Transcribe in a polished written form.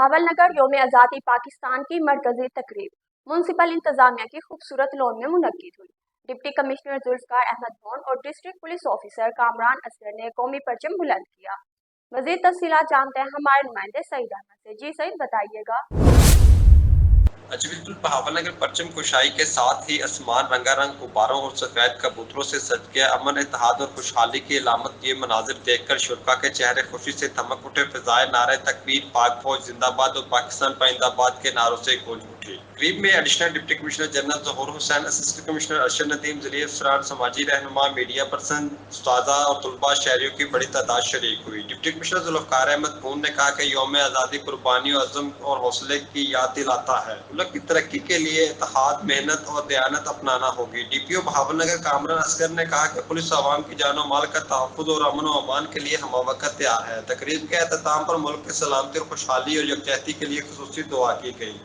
بہاول نگر یوم آزادی پاکستان کی مرکزی تقریب میونسپل انتظامیہ کی خوبصورت لون میں منعقد ہوئی۔ ڈپٹی کمشنر ذوالفقار احمد بھون اور district police officer Kamran Asghar نے قومی پرچم بلند کیا۔ مزید تفصیلات جانتے ہیں ہمارے نمائندے سعید احمد سے۔ جی سعید، بتائیے گا۔ جی بالکل، بہاول نگر پرچم کشائی کے ساتھ ہی آسمان رنگا رنگ غباروں اور سفید کبوتروں سے سج گیا۔ امن، اتحاد اور خوشحالی کی علامت یہ مناظر دیکھ کر شرکا کے چہرے خوشی سے چمک اٹھے۔ فضائے نعرہ تکبیر، پاک فوج زندہ باد اور پاکستان پائندہ باد کے نعروں سے گونج اٹھی۔ تقریب میں ایڈیشنل ڈپٹی کمشنر جنرل ظہور حسین، اسسٹنٹ کمشنر ارشد ندیم، ذریعہ افسران، سماجی رہنما، میڈیا پرسن، اساتذہ اور طلباء شہریوں کی بڑی تعداد شریک ہوئی۔ ڈپٹی کمشنر ذوالفقار احمد بھون نے کہا کہ یوم آزادی قربانیوں، عزم اور حوصلے کی یاد دلاتا ہے۔ ملک کی ترقی کے لیے اتحاد، محنت اور دیانت اپنانا ہوگی۔ ڈی پی او بہاول نگر کامران اصغر نے کہا کہ پولیس عوام کی جان و مال کا تحفظ اور امن و امان کے لیے ہمہ وقت تیار ہے۔ تقریب کے اختتام پر ملک کی سلامتی اور خوشحالی اور یکجہتی کے لیے خصوصی دعا کی گئی۔